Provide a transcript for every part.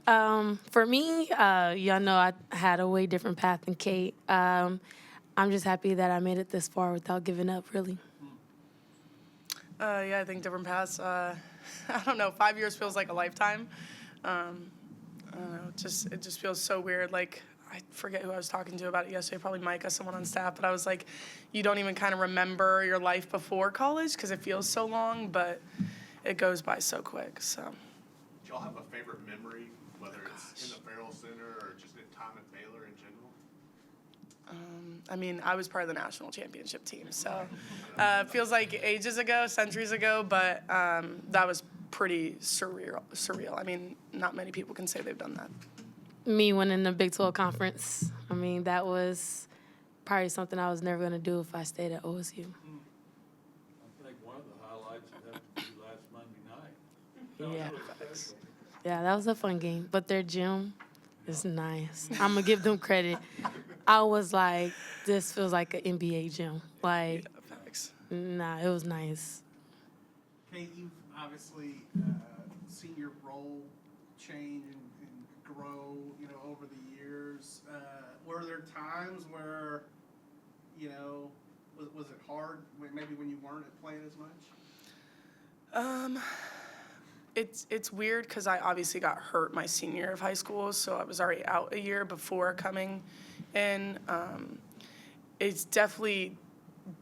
For me, y'all know I had a way different path than Kate. I'm just happy that I made it this far without giving up, really. Yeah, I think different paths. I don't know. 5 years feels like a lifetime. I don't know. It just feels so weird. Like, I forget who I was talking to about it yesterday. Probably Micah, someone on staff. But I was like, you don't even kind of remember your life before college because it feels so long, but it goes by so quick. So. Do y'all have a favorite memory, whether it's in the Farrell Center or just in time at Baylor in general? I mean, I was part of the national championship team, so it feels like ages ago, centuries ago, but that was pretty surreal. I mean, not many people can say they've done that. Me winning the Big 12 conference, I mean, that was probably something I was never going to do if I stayed at OSU. I think one of the highlights would have to be last Monday night. Yeah. Yeah, that was a fun game, but their gym is nice. I'm going to give them credit. I was like, this feels like an NBA gym. Like, Yeah, facts. nah, it was nice. Kate, you've obviously seen your role change and grow, over the years. Were there times where, was it hard, maybe when you weren't playing as much? It's weird because I obviously got hurt my senior year of high school, so I was already out a year before coming in. It's definitely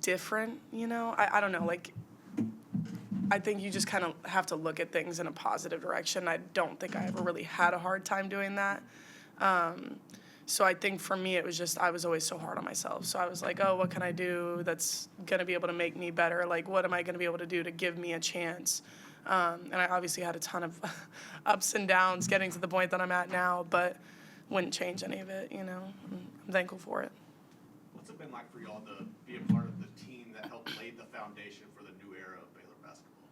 different, I don't know, like, I think you just kind of have to look at things in a positive direction. I don't think I ever really had a hard time doing that. So I think for me, it was just, I was always so hard on myself. So I was like, oh, what can I do that's going to be able to make me better? Like, what am I going to be able to do to give me a chance? And I obviously had a ton of ups and downs getting to the point that I'm at now, but wouldn't change any of it, I'm thankful for it. What's it been like for y'all to be a part of the team that helped lay the foundation for the new era of Baylor basketball?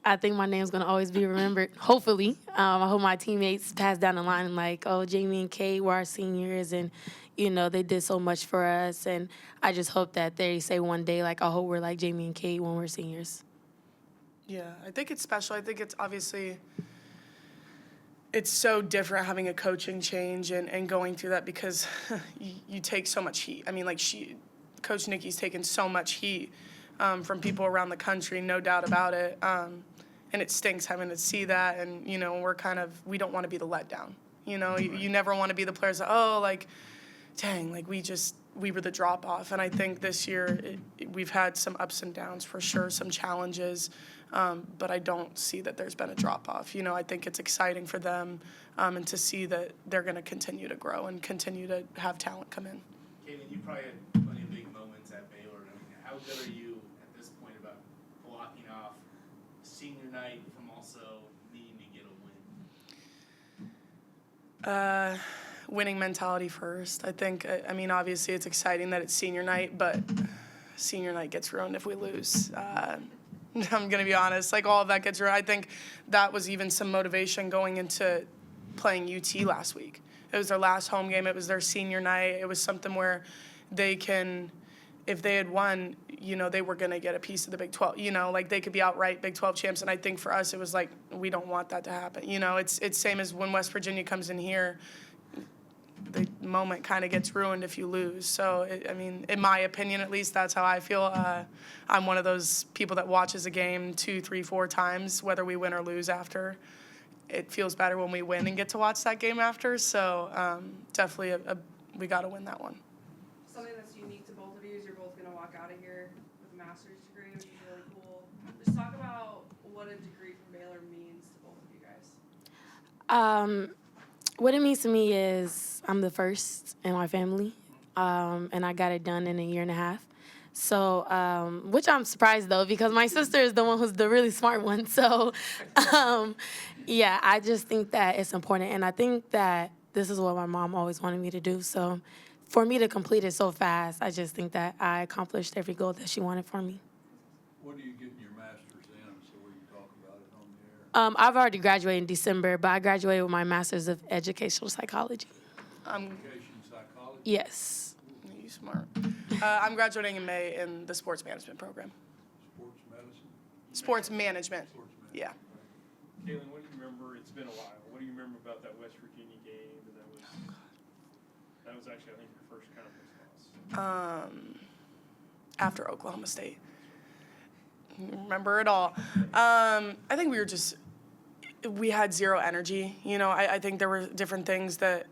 I think my name's gonna always be remembered. Hopefully, I hope my teammates pass down the line like, oh, Jamie and Kate were our seniors, and they did so much for us. And I just hope that they say one day, like, I hope we're like Jamie and Kate when we're seniors. Yeah, I think it's special. I think it's obviously, it's so different having a coaching change and going through that because you take so much heat. I mean, like Coach Nicki's taken so much heat from people around the country, no doubt about it. And it stinks having to see that. And, we don't want to be the letdown. You never want to be the players that, oh, like, dang, like we were the drop off. And I think this year we've had some ups and downs for sure, some challenges. But I don't see that there's been a drop off. I think it's exciting for them and to see that they're going to continue to grow and continue to have talent come in. Kaden, you probably had plenty of big moments at Baylor. I mean, how good are you at this point about blocking off senior night from also needing to get a win? Winning mentality first. I think, obviously it's exciting that it's senior night, but senior night gets ruined if we lose. I'm going to be honest, like all of that gets ruined. I think that was even some motivation going into playing UT last week. It was their last home game. It was their senior night. It was something where they can, if they had won, they were going to get a piece of the Big 12. Like they could be outright Big 12 champs. And I think for us, it was like, we don't want that to happen. It's same as when West Virginia comes in here. The moment kind of gets ruined if you lose. So, in my opinion, at least, that's how I feel. I'm one of those people that watches a game 2, 3, 4 times, whether we win or lose after. It feels better when we win and get to watch that game after. So, definitely, we got to win that one. Something that's unique to both of you is you're both going to walk out of here with a master's degree, which is really cool. Just talk about what a degree from Baylor means to both of you guys. What it means to me is I'm the first in my family, and I got it done in a year and a half. So, which I'm surprised, though, because my sister is the one who's the really smart one. So, yeah, I just think that it's important. And I think that this is what my mom always wanted me to do. So for me to complete it so fast, I just think that I accomplished every goal that she wanted for me. What are you getting your master's in so we can talk about it on the air? I've already graduated in December, but I graduated with my master's of educational psychology. Education psychology? Yes. You smart. I'm graduating in May in the sports management program. Sports medicine? Sports management. Sports medicine. Yeah. Kaylin, what do you remember? It's been a while. What do you remember about that West Virginia game? That was actually, I think, your first conference loss. After Oklahoma State. Remember it all. I think we had zero energy. You know, I think there were different things that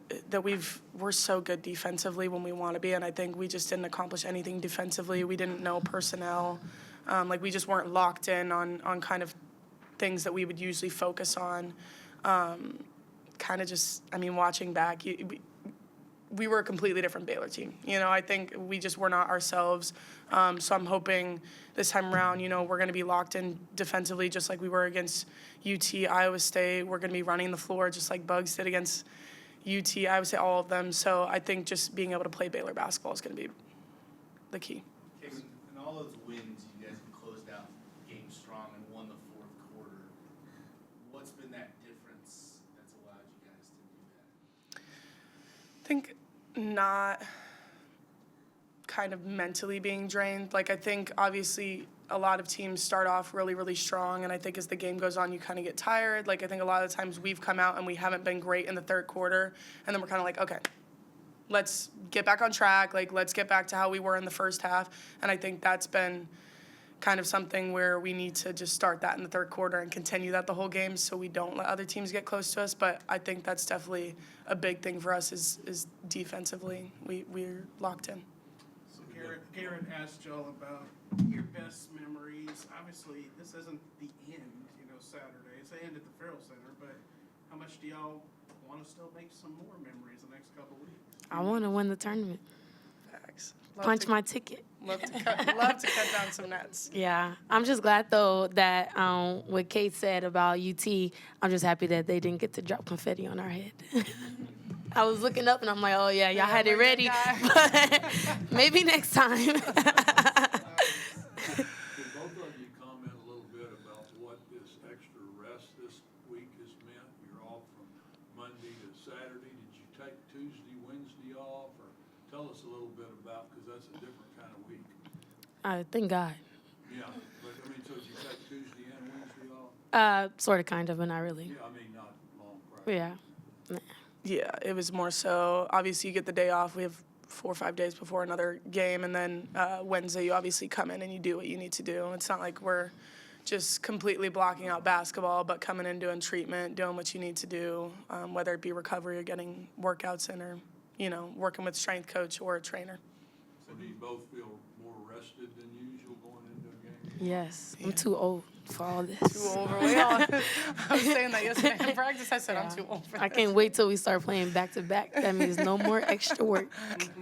we're so good defensively when we want to be, and I think we just didn't accomplish anything defensively. We didn't know personnel. We just weren't locked in on kind of things that we would usually focus on. Watching back, we were a completely different Baylor team. You know, I think we just were not ourselves. So I'm hoping this time around, you know, we're going to be locked in defensively just like we were against UT, Iowa State. We're going to be running the floor just like Bugs did against UT, Iowa State, all of them. So I think just being able to play Baylor basketball is going to be the key. Okay, in all those wins, you guys have closed out games strong and won the fourth quarter. What's been that difference that's allowed you guys to do that? I think not kind of mentally being drained. Like, I think obviously a lot of teams start off really, really strong, and I think as the game goes on, you kind of get tired. Like, I think a lot of the times we've come out and we haven't been great in the third quarter, and then we're kind of like, okay, let's get back on track. Like, let's get back to how we were in the first half. And I think that's been kind of something where we need to just start that in the third quarter and continue that the whole game so we don't let other teams get close to us. But I think that's definitely a big thing for us is defensively. We're locked in. So Garrett asked y'all about your best memories. Obviously, this isn't the end, you know, Saturday. It's the end at the Farrell Center, but how much do y'all want to still make some more memories the next couple weeks? I want to win the tournament. Thanks. Punch my ticket. Love to cut down some nets. Yeah, I'm just glad though that what Kate said about UT, I'm just happy that they didn't get to drop confetti on our head. I was looking up and I'm like, oh yeah, y'all had it ready, but maybe next time. Could both of you comment a little bit about what this extra rest this week has meant? You're off from Monday to Saturday. Did you take Tuesday, Wednesday off? Or tell us a little bit about, because that's a different kind of week. Thank God. Yeah, but I mean, so did you take Tuesday and Wednesday off? Sort of, kind of, but not really. Yeah, I mean, not long prior. Yeah. Yeah, it was more so, obviously you get the day off. We have 4 or 5 days before another game, and then Wednesday you obviously come in and you do what you need to do. It's not like we're just completely blocking out basketball, but coming in, doing treatment, doing what you need to do, whether it be recovery or getting workouts in, or, you know, working with strength coach or a trainer. So do you both feel more rested than usual going into a game? Yes, I'm too old for all this. Too old for I was saying that yesterday in practice. I said I'm too old for I this. can't wait till we start playing back to back. That means no more extra work.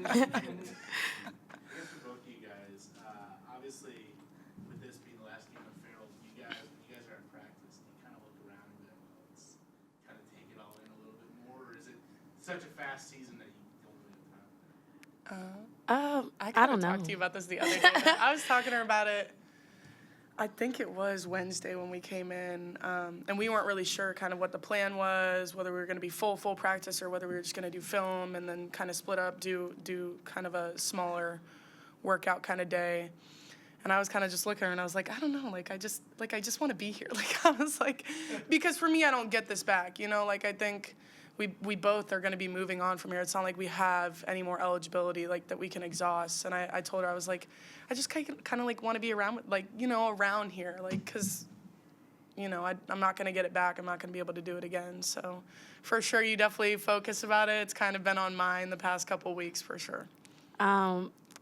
I guess for both of you guys, obviously, with this being the last game of Farrell, you guys are in practice. Do you kind of look around and go, let's kind of take it all in a little bit more, or is it such a fast season that you don't really have time? I don't know. talked to you about this the other day. I was talking to her about it. I think it was Wednesday when we came in, and we weren't really sure kind of what the plan was, whether we were going to be full practice or whether we were just going to do film and then kind of split up, do kind of a smaller workout kind of day. And I was kind of just looking at her and I was like, I don't know, I just want to be here. I was like, because for me, I don't get this back, you know, I think we both are going to be moving on from here. It's not like we have any more eligibility that we can exhaust. And I told her, I was like, I just kind of want to be around, around here, because, I'm not going to get it back. I'm not going to be able to do it again. So for sure, you definitely focus about it. It's kind of been on mine the past couple weeks for sure.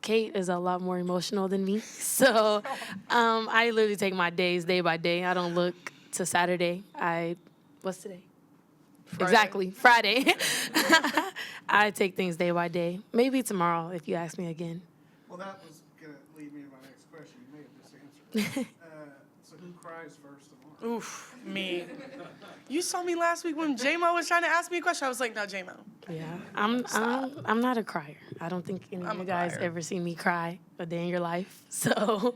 Kate is a lot more emotional than me. So I literally take my days day by day. I don't look to Saturday. What's today? Friday. Exactly, Friday. I take things day by day. Maybe tomorrow if you ask me again. Well, that was going to lead me to my next question. You may have just answered it. So who cries first tomorrow? Oof, me. You saw me last week when J-Mo was trying to ask me a question. I was like, no, J-Mo. Yeah, I'm not a crier. I don't think any of I'm you a guys crier. ever see me cry a day in your life. So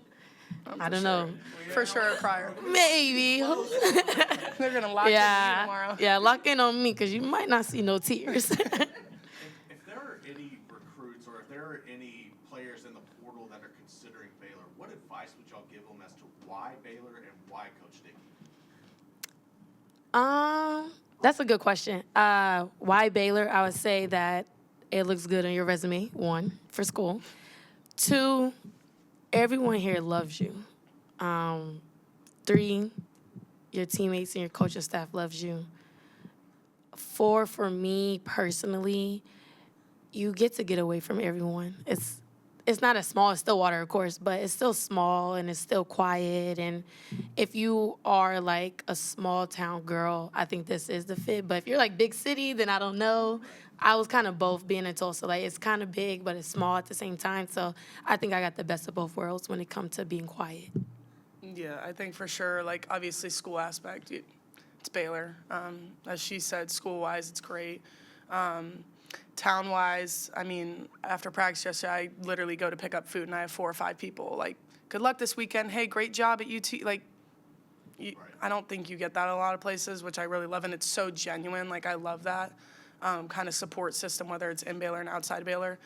I don't know. For sure a crier. Maybe. They're going to lock in you tomorrow. Yeah, lock in on me because you might not see no tears. If there are any recruits or if there are any players in the portal that are considering Baylor, what advice would y'all give them as to why Baylor and why Coach Nicki? That's a good question. Why Baylor? I would say that it looks good on your resume, 1, for school. 2, everyone here loves you. 3, your teammates and your coaching staff loves you. 4, for me personally, you get away from everyone. It's not as small as Stillwater, of course, but it's still small and it's still quiet. And if you are like a small town girl, I think this is the fit. But if you're like big city, then I don't know. I was kind of both being in Tulsa. Like, it's kind of big, but it's small at the same time. So I think I got the best of both worlds when it comes to being quiet. Yeah, I think for sure, like, obviously school aspect, it's Baylor. As she said, school-wise, it's great. Town-wise, I mean, after practice yesterday, I literally go to pick up food, and I have 4 or 5 people. Like, good luck this weekend. Hey, great job at UT. Like, I don't think you get that a lot of places, which I really love, and it's so genuine. Like, I love that kind of support system, whether it's in Baylor and outside Baylor.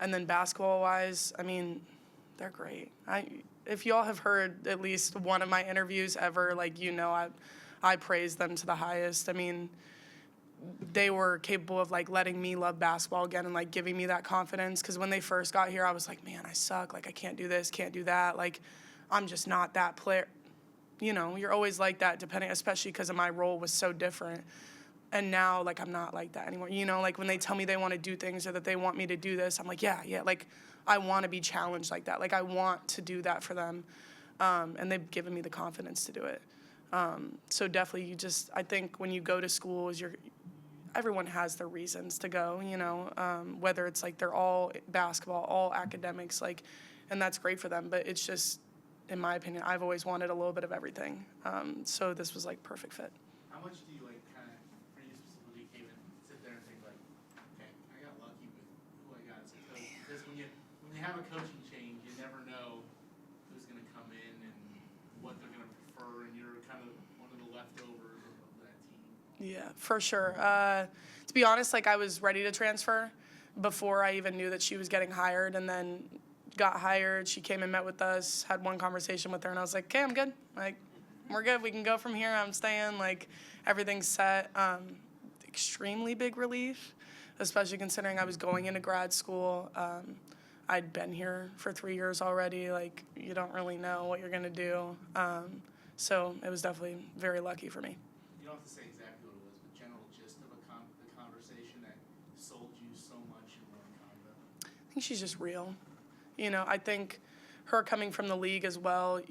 And then basketball-wise, I mean, they're great. If y'all have heard at least one of my interviews ever, like, you know, I praise them to the highest. I mean, they were capable of, like, letting me love basketball again and, like, giving me that confidence. Because when they first got here, I was like, man, I suck. Like, I can't do this, can't do that. Like, I'm just not that player. You know, you're always like that, especially because my role was so different. And now, like, I'm not like that anymore. You know, like, when they tell me they want to do things or that they want me to do this, I'm like, yeah. Like, I want to be challenged like that. Like, I want to do that for them. And they've given me the confidence to do it. So definitely I think when you go to schools, everyone has their reasons to go, you know, whether it's like they're all basketball, all academics, like, and that's great for them. But it's just, in my opinion, I've always wanted a little bit of everything. So this was like perfect fit. How much do you like kind of, for you specifically, came and sit there and think like, okay, I got lucky with who I got as a coach? Because when you have a coaching change, you never know who's going to come in and what they're going to prefer, and you're kind of one of the leftovers of that team. Yeah, for sure. To be honest, like, I was ready to transfer before I even knew that she was getting hired, and then got hired. She came and met with us, had one conversation with her, and I was like, okay, I'm good. Like, we're good. We can go from here. I'm staying. Like, everything's set. Extremely big relief, especially considering I was going into grad school. I'd been here for 3 years already. Like, you don't really know what you're going to do. So it was definitely very lucky for me. You don't have to say exactly what it was, but general gist of the conversation that sold you so much in one convo. I think she's just real. You know, I think her coming from the league as well,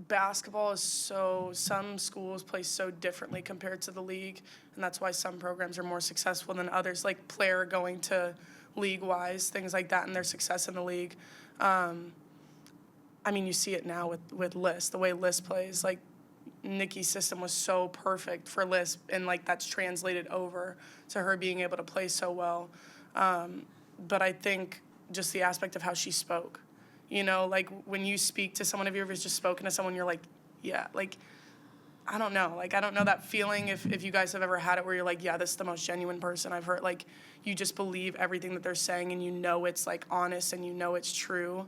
basketball is some schools play so differently compared to the league, and that's why some programs are more successful than others, like player going to league-wise, things like that, and their success in the league. I mean, you see it now with Liz, the way Liz plays. Like, Nicki's system was so perfect for Liz, and, like, that's translated over to her being able to play so well. But I think just the aspect of how she spoke. You know, like, when you speak to someone, have you ever just spoken to someone, you're like, yeah, like, I don't know. Like, I don't know that feeling if you guys have ever had it where you're like, yeah, this is the most genuine person I've heard. Like, you just believe everything that they're saying, and you know it's, like, honest, and you know it's true.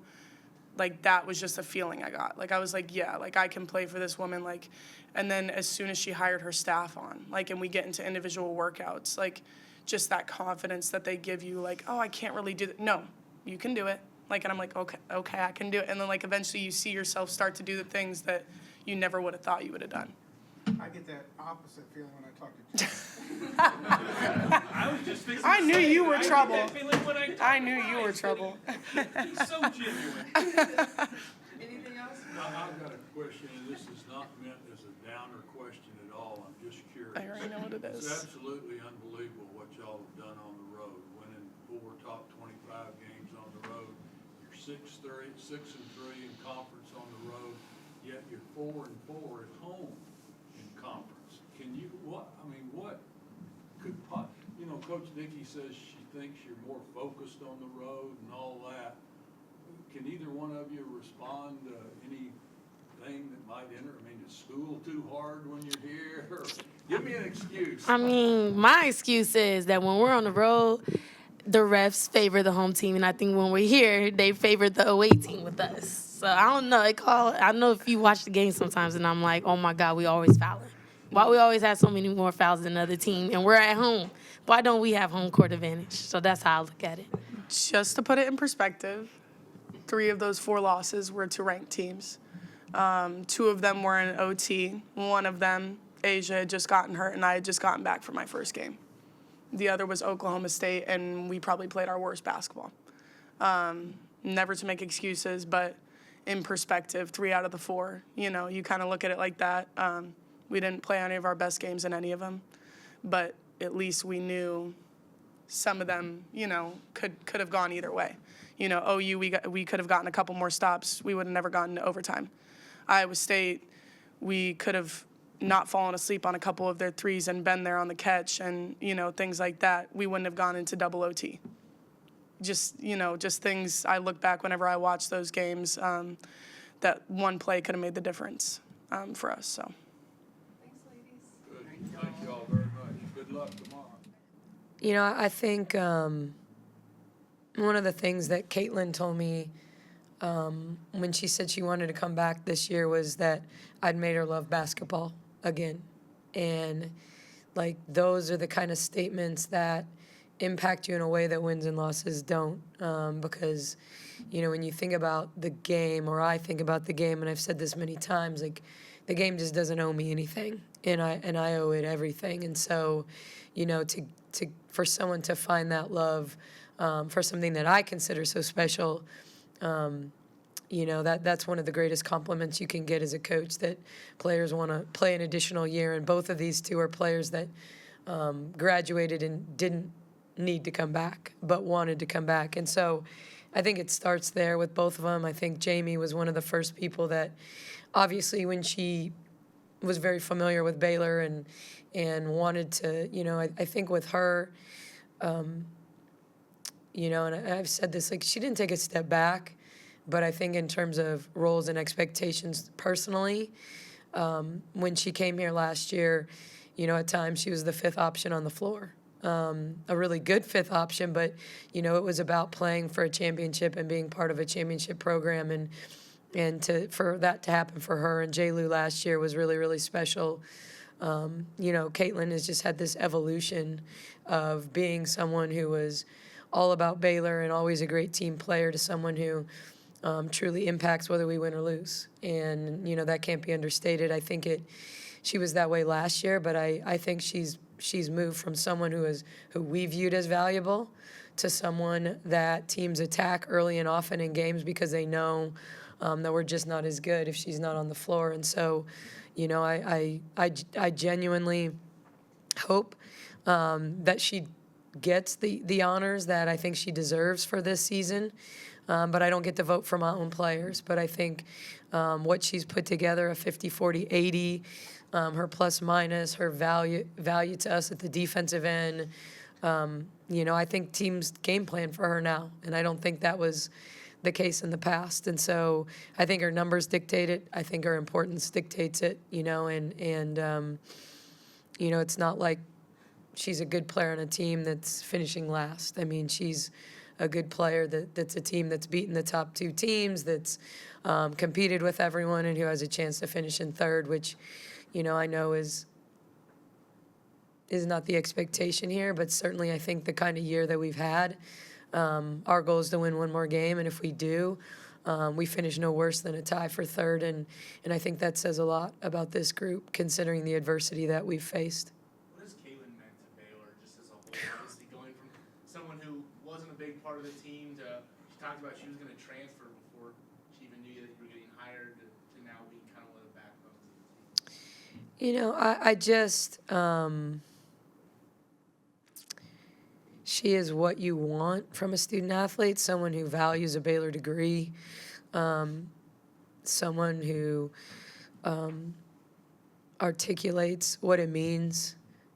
Like, that was just a feeling I got. Like, I was like, yeah, like, I can play for this woman. Like, and then as soon as she hired her staff on, like, and we get into individual workouts, like, just that confidence that they give you, like, oh, I can't really do that. No, you can do it. Like, and I'm like, okay, I can do it. And then, like, eventually you see yourself start to do the things that you never would have thought you would have done. I get that opposite feeling when I talk to Jim. I was just fixing I to knew say you that. were I get trouble. that feeling when I talk I to knew you were Bryce. trouble. He's so genuine. Anything else? I've got a question, and this is not meant as a downer question at all. I'm just curious. I already know what it It's is. absolutely unbelievable what y'all have done on the road, winning 4 top 25 games on the road. You're 6-3 in conference on the road, yet you're 4-4 at home in conference. Can you, what could, you know, Coach Nicki says she thinks you're more focused on the road and all that. Can either one of you respond to anything that might enter? I mean, is school too hard when you're here? Or give me an excuse. I mean, my excuse is that when we're on the road, the refs favor the home team, and I think when we're here, they favor the away team with us. So I don't know. I don't know if you watch the game sometimes, and I'm like, oh my God, we always fouling. Why we always have so many more fouls than the other team, and we're at home? Why don't we have home court advantage? So that's how I look at it. Just to put it in perspective, 3 of those 4 losses were to ranked teams. 2 of them were in OT. One of them, Asia, had just gotten hurt, and I had just gotten back from my first game. The other was Oklahoma State, and we probably played our worst basketball. Never to make excuses, but in perspective, 3 out of the 4, you know, you kind of look at it like that. We didn't play any of our best games in any of them, but at least we knew some of them, you know, could have gone either way. You know, OU, we could have gotten a couple more stops. We would have never gotten to overtime. Iowa State, we could have not fallen asleep on a couple of their threes and been there on the catch and, you know, things like that. We wouldn't have gone into double OT. Just, you know, just things I look back whenever I watch those games, that one play could have made the difference for us, so. Thanks, ladies. Good. Thank you all very much. Good luck tomorrow. You know, I think one of the things that Caitlin told me when she said she wanted to come back this year was that I'd made her love basketball again. And, like, those are the kind of statements that impact you in a way that wins and losses don't. Because, you know, when you think about the game, or I think about the game, and I've said this many times, like, the game just doesn't owe me anything, and I owe it everything. And so, you know, for someone to find that love for something that I consider so special, you know, that's one of the greatest compliments you can get as a coach, that players want to play an additional year. And both of these 2 are players that graduated and didn't need to come back, but wanted to come back. And so I think it starts there with both of them. I think Jamie was one of the first people that, obviously, when she was very familiar with Baylor and wanted to, you know, I think with her, you know, and I've said this, like, she didn't take a step back, but I think in terms of roles and expectations personally, when she came here last year, you know, at times she was the 5th option on the floor. A really good 5th option, but, you know, it was about playing for a championship and being part of a championship program, and for that to happen for her and J. Lou last year was really, really special. You know, Caitlin has just had this evolution of being someone who was all about Baylor and always a great team player to someone who truly impacts whether we win or lose. And, you know, that can't be understated. I think she was that way last year, but I think she's moved from someone who we viewed as valuable to someone that teams attack early and often in games because they know that we're just not as good if she's not on the floor. And so, you know, I genuinely hope that she gets the honors that I think she deserves for this season. But I don't get to vote for my own players. But I think what she's put together, a 50, 40, 80, her plus minus, her value to us at the defensive end, you know, I think teams game plan for her now. And I don't think that was the case in the past. And so I think her numbers dictate it. I think her importance dictates it, you know, and you know, it's not like she's a good player on a team that's finishing last. I mean, she's a good player that's a team that's beaten the top 2 teams, that's competed with everyone, and who has a chance to finish in 3rd, which, you know, I know is not the expectation here, but certainly I think the kind of year that we've had, our goal is to win one more game, and if we do, we finish no worse than a tie for 3rd, and I think that says a lot about this group, considering the adversity that we've faced. What has Collen meant to Baylor just as a whole? Obviously, going from someone who wasn't a big part of the team to, she talked about she was going to transfer before she even knew that you were getting hired, to now being kind of one of the backbones of the team. You know, I just, she is what you want from a student athlete, someone who values a Baylor degree, someone who articulates what it means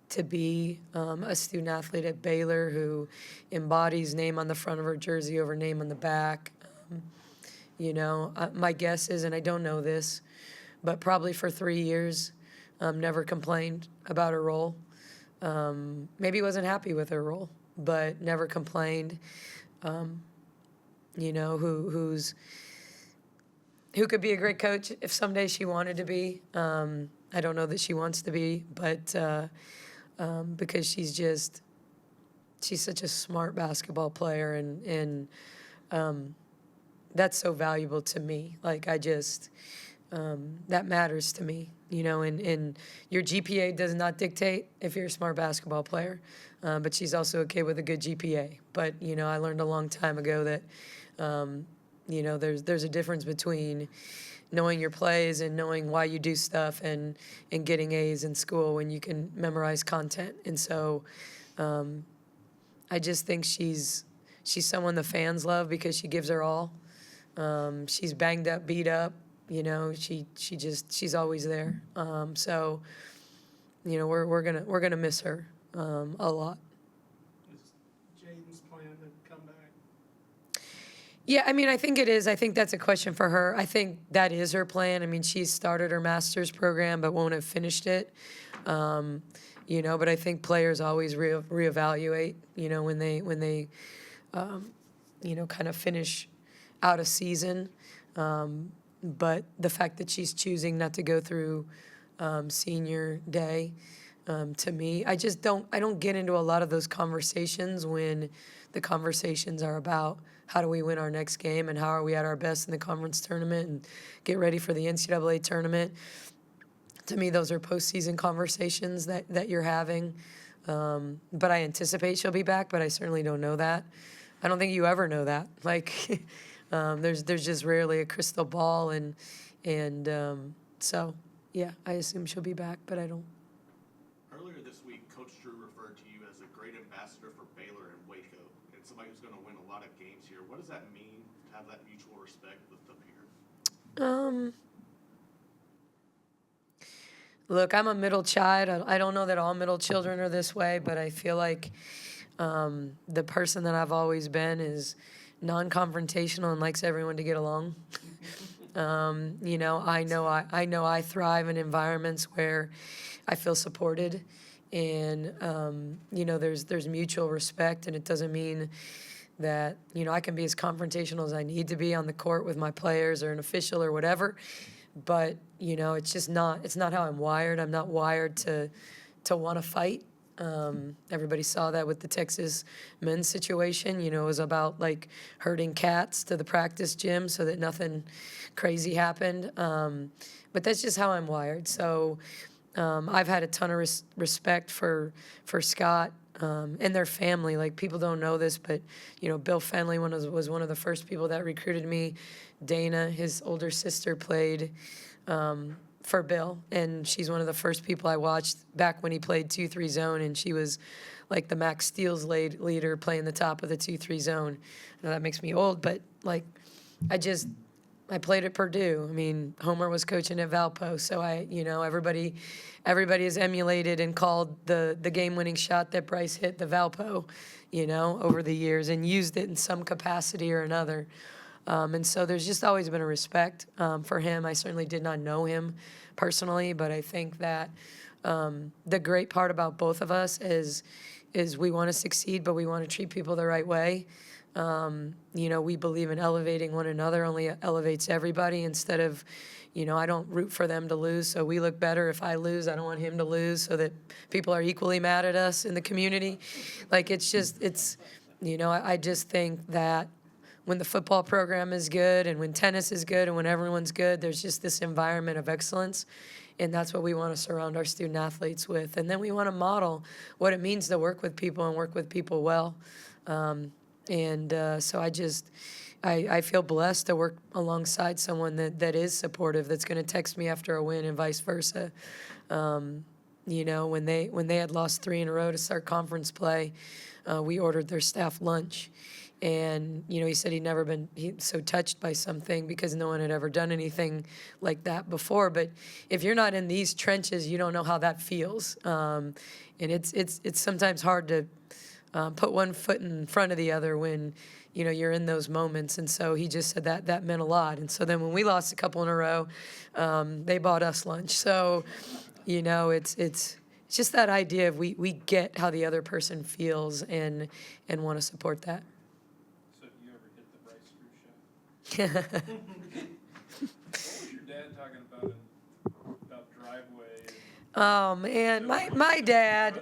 to be a student athlete at Baylor, who embodies name on the front of her jersey over name on the back. You know, my guess is, and I don't know this, but probably for 3 years, never complained about her role. Maybe wasn't happy with her role, but never complained. You know, who could be a great coach if someday she wanted to be. I don't know that she wants to be, but because she's such a smart basketball player, and that's so valuable to me. Like, that matters to me, and your GPA does not dictate if you're a smart basketball player, but she's also okay with a good GPA. But, I learned a long time ago that, there's a difference between knowing your plays and knowing why you do stuff and getting A's in school when you can memorize content. And so I just think she's someone the fans love because she gives her all. She's banged up, beat up. She's always there. So, we're gonna miss her a lot. Is Jaden's plan to come back? Yeah, I think it is. I think that's a question for her. I think that is her plan. She's started her master's program but won't have finished it. But I think players always reevaluate, when they kind of finish out a season. But the fact that she's choosing not to go through senior day, to me, I don't get into a lot of those conversations when the conversations are about how do we win our next game and how are we at our best in the conference tournament and get ready for the NCAA tournament. To me, those are postseason conversations that you're having. But I anticipate she'll be back, but I certainly don't know that. I don't think you ever know that. Like, there's just rarely a crystal ball, and so yeah, I assume she'll be back, but I don't. Earlier this week, Coach Drew referred to you as a great ambassador for Baylor and Waco, and somebody who's going to win a lot of games here. What does that mean to have that mutual respect with the peer? Look, I'm a middle child. I don't know that all middle children are this way, but I feel like the person that I've always been is non-confrontational and likes everyone to get along. I know I thrive in environments where I feel supported, and there's mutual respect, and it doesn't mean that I can be as confrontational as I need to be on the court with my players or an official or whatever, but it's not how I'm wired. I'm not wired to want to fight. Everybody saw that with the Texas men's situation. It was about like herding cats to the practice gym so that nothing crazy happened. But that's just how I'm wired. So I've had a ton of respect for Scott and their family. Like, people don't know this, but Bill Fenley was one of the first people that recruited me. Dana, his older sister, played for Bill, and she's one of the first people I watched back when he played 2-3 zone, and she was like the max steals leader playing the top of the 2-3 zone. I know that makes me old, but like I played at Purdue. Homer was coaching at Valpo, so everybody has emulated and called the game-winning shot that Bryce hit, the Valpo, over the years, and used it in some capacity or another. And so there's just always been a respect for him. I certainly did not know him personally, but I think that the great part about both of us is we want to succeed, but we want to treat people the right way. We believe in elevating one another, only elevates everybody instead of, I don't root for them to lose, so we look better if I lose. I don't want him to lose so that people are equally mad at us in the community. Like, I just think that when the football program is good and when tennis is good and when everyone's good, there's just this environment of excellence. And that's what we want to surround our student athletes with. And then we want to model what it means to work with people and work with people well. So I feel blessed to work alongside someone that is supportive, that's going to text me after a win and vice versa. When they had lost 3 in a row to start conference play, we ordered their staff lunch. And, he said he'd never been so touched by something because no one had ever done anything like that before. But if you're not in these trenches, you don't know how that feels. And it's sometimes hard to put one foot in front of the other when, you're in those moments. And so he just said that meant a lot. And so then when we lost a couple in a row, they bought us lunch. So, it's just that idea of we get how the other person feels and want to support that. What was your dad talking about driveways Oh man, my dad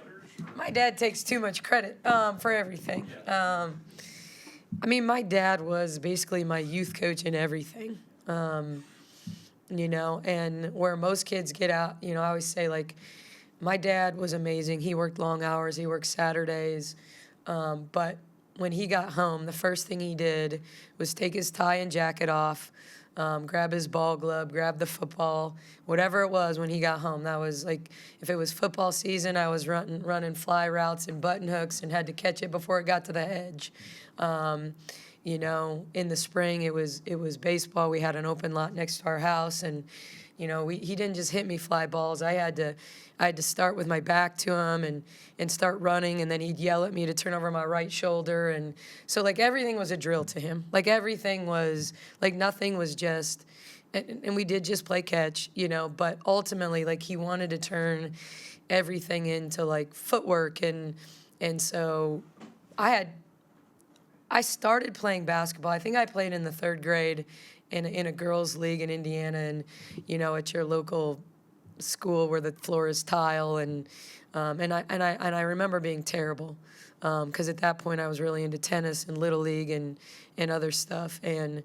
takes too much credit for everything. I mean, my dad was basically my youth coach in everything. You know, and where most kids get out, you know, I always say, like, my dad was amazing. He worked long hours, he worked Saturdays. But when he got home, the first thing he did was take his tie and jacket off, grab his ball glove, grab the football, whatever it was when he got home. That was like, if it was football season, I was running fly routes and button hooks and had to catch it before it got to the edge. You know, in the spring, it was baseball. We had an open lot next to our house, and you know, he didn't just hit me fly balls. I had to start with my back to him and start running, and then he'd yell at me to turn over my right shoulder, and so like everything was a drill to him. Like everything was like nothing was just, and we did just play catch, you know. But ultimately, like he wanted to turn everything into like footwork, and so I started playing basketball. I think I played in the 3rd grade in a girls' league in Indiana, and you know, at your local school where the floor is tile, and I remember being terrible, because at that point I was really into tennis and little league and other stuff, and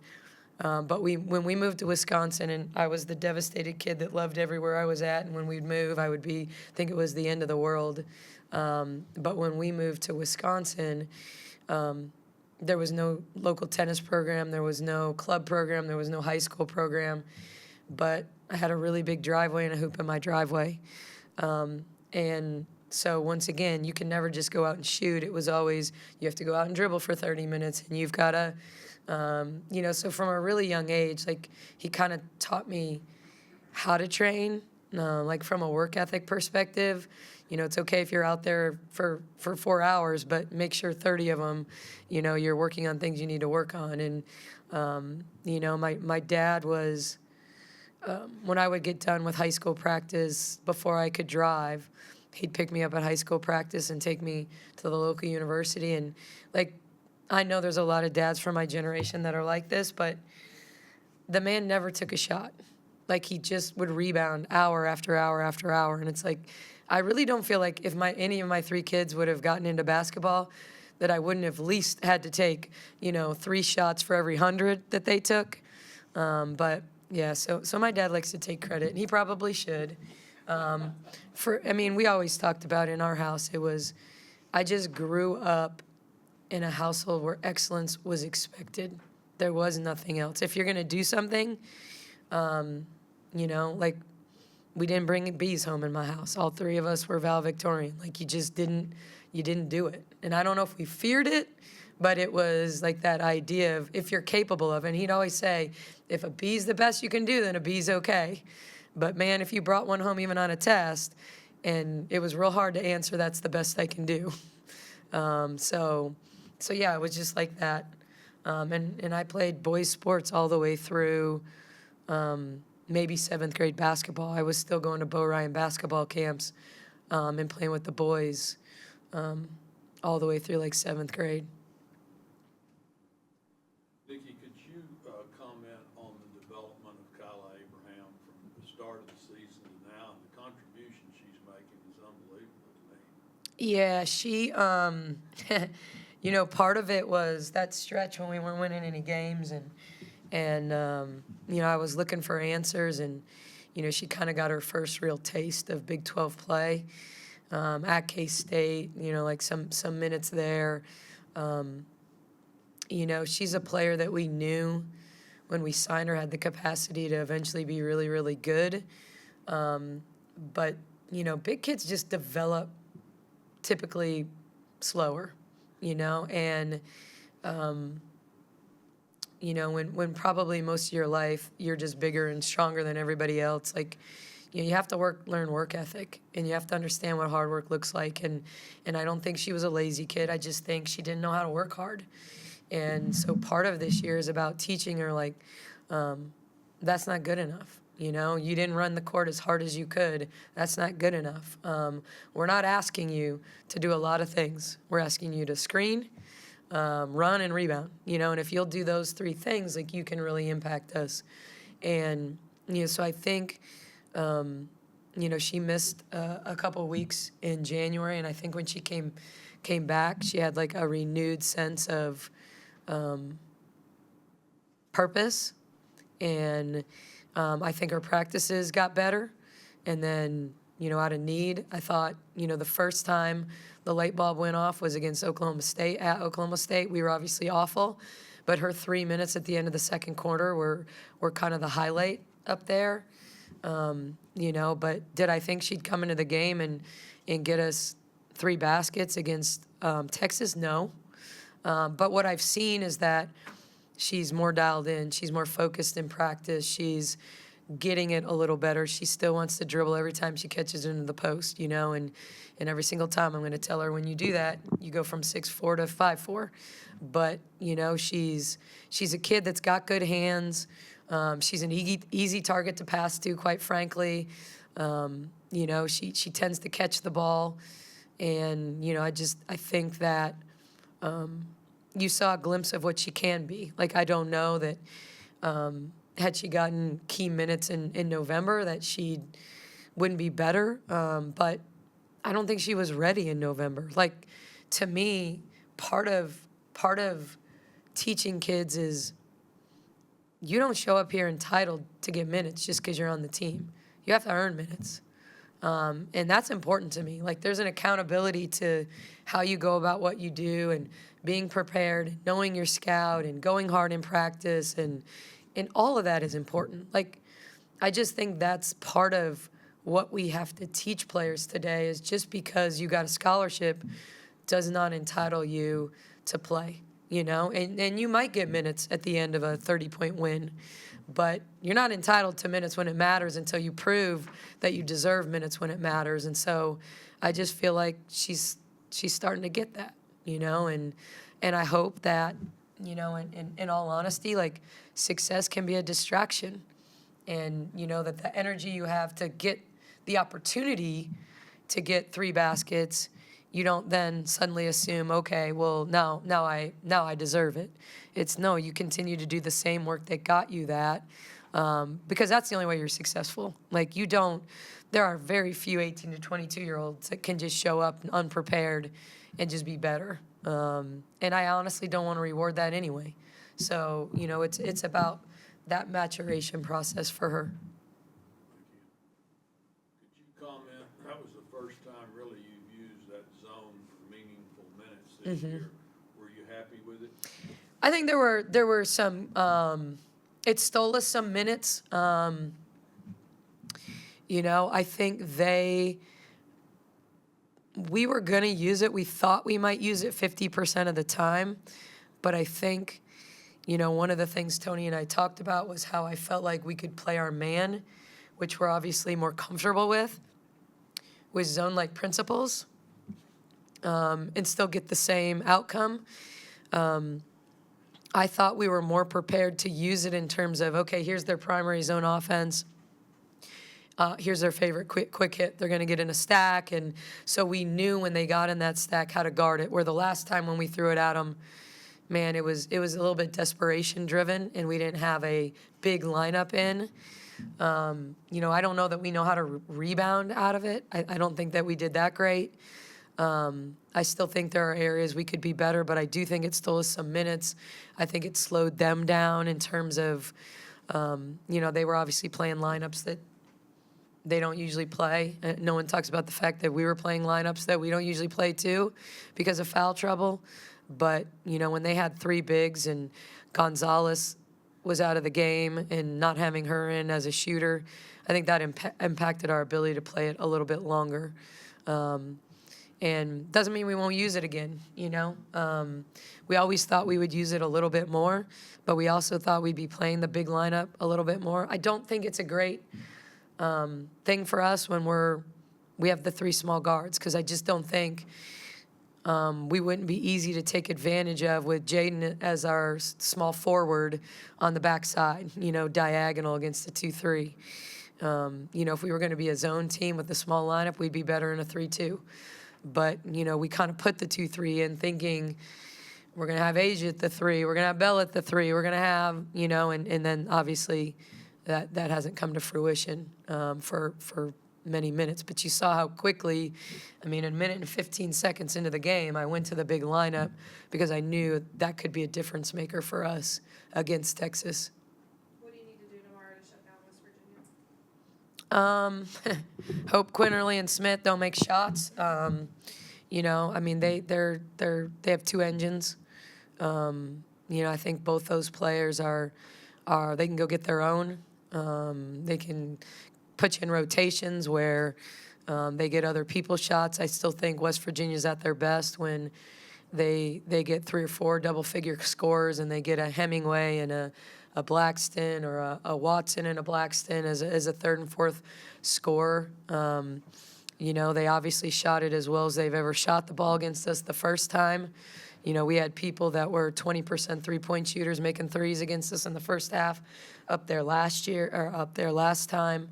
but when we moved to Wisconsin, and I was the devastated kid that loved everywhere I was at, and when we'd move, I would think it was the end of the world, but when we moved to Wisconsin. There was no local tennis program, there was no club program, there was no high school program, but I had a really big driveway and a hoop in my driveway. And so once again, you can never just go out and shoot. It was always, you have to go out and dribble for 30 minutes, and you've got to, you know, so from a really young age, like he kind of taught me how to train, like from a work ethic perspective. You know, it's okay if you're out there for 4 hours, but make sure 30 of them, you know, you're working on things you need to work on. And, you know, my dad was, when I would get done with high school practice before I could drive, he'd pick me up at high school practice and take me to the local university. And, like, I know there's a lot of dads from my generation that are like this, but the man never took a shot. Like, he just would rebound hour after hour after hour. And it's like, I really don't feel like if any of my 3 kids would have gotten into basketball, that I wouldn't have at least had to take, you know, 3 shots for every 100 that they took. But yeah, so my dad likes to take credit, and he probably should. I mean, we always talked about in our house, I just grew up in a household where excellence was expected. There was nothing else. If you're gonna do something, you know, like, we didn't bring bees home in my house. All 3 of us were valedictorian. Like, you didn't do it. And I don't know if we feared it, but it was like that idea of if you're capable of it. And he'd always say, if a B's the best you can do, then a B's okay. But man, if you brought one home even on a test, and it was real hard to answer, that's the best I can do. So yeah, it was just like that. And I played boys sports all the way through, maybe 7th grade basketball. I was still going to Bo Ryan basketball camps and playing with the boys all the way through like 7th grade. Nicki, could you comment on the development of Kyla Abraham from the start of the season to now, and the contribution she's making is unbelievable to me. Yeah, she, you know, part of it was that stretch when we weren't winning any games, and you know, I was looking for answers, and you know, she kind of got her first real taste of Big 12 play at K-State. You know, like some minutes there. You know, she's a player that we knew when we signed her had the capacity to eventually be really, really good. But you know, big kids just develop typically slower. You know, and you know, when probably most of your life you're just bigger and stronger than everybody else, like, you know, you have to learn work ethic, and you have to understand what hard work looks like. And I don't think she was a lazy kid. I just think she didn't know how to work hard. And so part of this year is about teaching her, like, that's not good enough. You know, you didn't run the court as hard as you could. That's not good enough. We're not asking you to do a lot of things. We're asking you to screen, run, and rebound. You know, and if you'll do those 3 things, like, you can really impact us. And you know, so I think, She missed a couple of weeks in January, and I think when she came back, she had like a renewed sense of purpose, and I think her practices got better. And then, out of need, I thought, the first time the light bulb went off was against Oklahoma State, at Oklahoma State. We were obviously awful, but her 3 minutes at the end of the second quarter were kind of the highlight up there. But did I think she'd come into the game and get us 3 baskets against Texas? No. But what I've seen is that she's more dialed in. She's more focused in practice. She's getting it a little better. She still wants to dribble every time she catches it into the post, and every single time I'm going to tell her, when you do that, you go from 6'4" to 5'4". But, she's a kid that's got good hands. She's an easy target to pass to, quite frankly. She tends to catch the ball. And, I think that you saw a glimpse of what she can be. Like, I don't know that had she gotten key minutes in November that she wouldn't be better. But I don't think she was ready in November. Like, to me, part of teaching kids is you don't show up here entitled to get minutes just because you're on the team. You have to earn minutes. And that's important to me. Like, there's an accountability to how you go about what you do and being prepared, knowing your scout and going hard in practice, and all of that is important. Like, I just think that's part of what we have to teach players today is just because you got a scholarship does not entitle you to play, And you might get minutes at the end of a 30-point win, but you're not entitled to minutes when it matters until you prove that you deserve minutes when it matters. And so I just feel like she's starting to get that, and I hope that, in all honesty, like, success can be a distraction, and that the energy you have to get the opportunity to get 3 baskets, you don't then suddenly assume, okay, well, now I deserve it. It's no, you continue to do the same work that got you that, because that's the only way you're successful. Like, there are very few 18 to 22-year-olds that can just show up unprepared and just be better. And I honestly don't want to reward that anyway. So, it's about that maturation process for her. Could you comment, that was the first time really you've used that zone for meaningful minutes this year. Were you happy with it? I think there were some, it stole us some minutes. I think we were going to use it. We thought we might use it 50% of the time. But I think, one of the things Tony and I talked about was how I felt like we could play our man, which we're obviously more comfortable with zone-like principles, and still get the same outcome. I thought we were more prepared to use it in terms of, okay, here's their primary zone offense. Here's their favorite quick hit. They're going to get in a stack. And so we knew when they got in that stack how to guard it, where the last time when we threw it at them, man, it was a little bit desperation driven, and we didn't have a big lineup in. I don't know that we know how to rebound out of it. I don't think that we did that great. I still think there are areas we could be better, but I do think it stole us some minutes. I think it slowed them down in terms of, they were obviously playing lineups that they don't usually play. No one talks about the fact that we were playing lineups that we don't usually play too because of foul trouble. But, when they had 3 bigs and Gonzalez was out of the game and not having her in as a shooter, I think that impacted our ability to play it a little bit longer. And doesn't mean we won't use it again, We always thought we would use it a little bit more, but we also thought we'd be playing the big lineup a little bit more. I don't think it's a great thing for us when we have the 3 small guards, because I just don't think we wouldn't be easy to take advantage of with Jaden as our small forward on the backside, diagonal against the 2-3. If we were going to be a zone team with a small lineup, we'd be better in a 3-2. But, we kind of put the 2-3 in thinking we're going to have Asia at the 3, we're going to have Bell at the 3, we're going to have, and then obviously that hasn't come to fruition for many minutes. But you saw how quickly, I mean, a minute and 15 seconds into the game, I went to the big lineup because I knew that could be a difference maker for us against Texas. What do you need to do tomorrow to shut down West Virginia? Hope Quinterly and Smith don't make shots. You know, I mean, they have two engines. You know, I think both those players are they can go get their own. They can put you in rotations where they get other people's shots. I still think West Virginia's at their best when they get 3 or 4 double-figure scores and they get a Hemingway and a Blackston or a Watson and a Blackston as a third and fourth scorer. You know, they obviously shot it as well as they've ever shot the ball against us the first time. You know, we had people that were 20% three-point shooters making threes against us in the first half up there last time.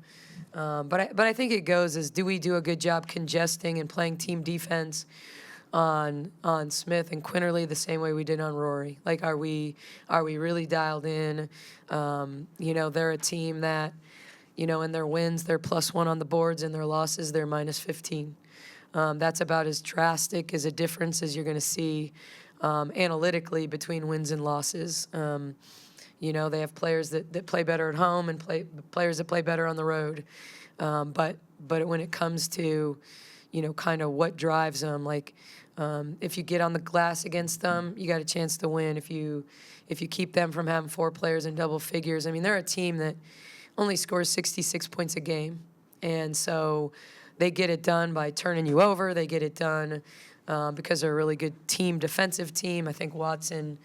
But I think it goes as, do we do a good job congesting and playing team defense on Smith and Quinterly the same way we did on Rory? Like, are we really dialed in? You know, they're a team that, you know, in their wins, they're +1 on the boards, and their losses, they're -15. That's about as drastic as a difference as you're going to see analytically between wins and losses. You know, they have players that play better at home and players that play better on the road. But when it comes to, you know, kind of what drives them, like if you get on the glass against them, you got a chance to win. If you keep them from having 4 players in double figures, I mean, they're a team that only scores 66 points a game. And so they get it done by turning you over. They get it done because they're a really good team, defensive team. I think Watson,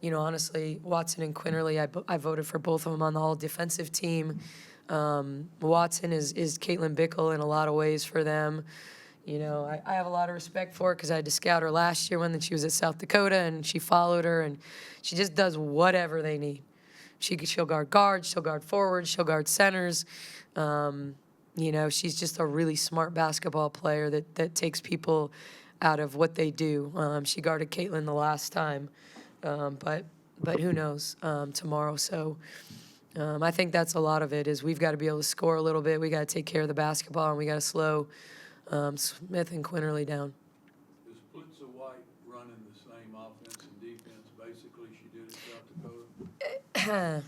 you know, honestly, Watson and Quinterly, I voted for both of them on the all-defensive team. Watson is Caitlin Bickle in a lot of ways for them. You know, I have a lot of respect for her because I had to scout her last year when she was at South Dakota, and she followed her, and she just does whatever they need. She'll guard guards, she'll guard forwards, she'll guard centers. You know, she's just a really smart basketball player that takes people out of what they do. She guarded Caitlin the last time, but who knows tomorrow. So I think that's a lot of it is we've got to be able to score a little bit. We got to take care of the basketball, and we got to slow Smith and Quinterly down. Is Blitzer White running the same offense and defense basically she did at South Dakota?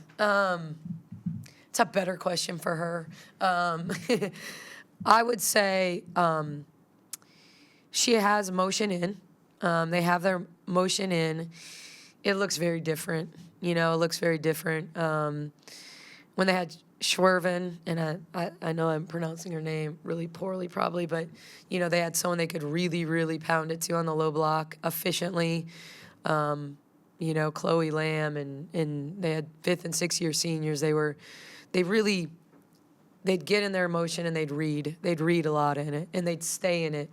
It's a better question for her. I would say she has motion in. They have their motion in. It looks very different. You know, it looks very different. When they had Schwerven, and I know I'm pronouncing her name really poorly probably, but, you know, they had someone they could really, really pound it to on the low block efficiently. You know, Chloe Lamb, and they had 5th and 6th year seniors. They'd get in their emotion and they'd read a lot in it, and they'd stay in it.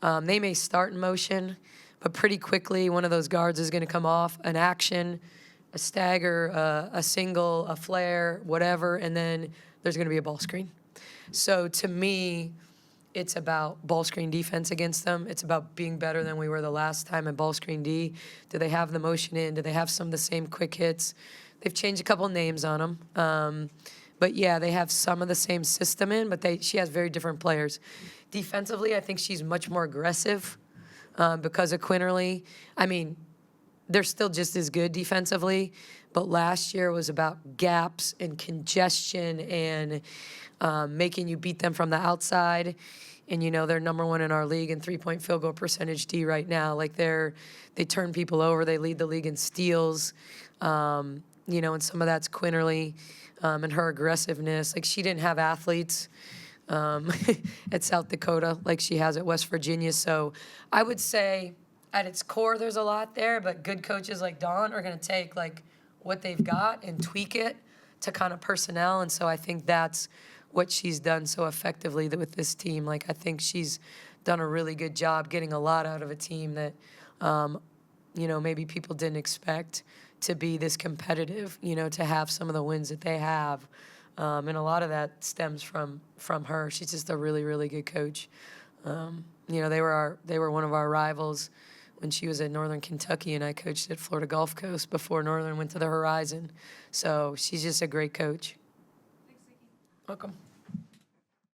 They may start in motion, but pretty quickly one of those guards is going to come off an action, a stagger, a single, a flare, whatever, and then there's going to be a ball screen. So to me, it's about ball screen defense against them. It's about being better than we were the last time at ball screen D. Do they have the motion in? Do they have some of the same quick hits? They've changed a couple names on them. But, yeah, they have some of the same system in, but she has very different players. Defensively, I think she's much more aggressive because of Quinterly. I mean, they're still just as good defensively, but last year was about gaps and congestion and making you beat them from the outside. And, you know, they're number 1 in our league in three-point field goal percentage D right now. Like, they turn people over. They lead the league in steals. You know, and some of that's Quinterly and her aggressiveness. Like, she didn't have athletes at South Dakota like she has at West Virginia. So I would say at its core there's a lot there, but good coaches like Dawn are going to take, like, what they've got and tweak it to kind of personnel. And so I think that's what she's done so effectively with this team. Like, I think she's done a really good job getting a lot out of a team that, you know, maybe people didn't expect to be this competitive, you know, to have some of the wins that they have. And a lot of that stems from her. She's just a really, really good coach. You know, they were one of our rivals when she was at Northern Kentucky, and I coached at Florida Gulf Coast before Northern went to the Horizon. So she's just a great coach. Thanks, Nicki. Welcome.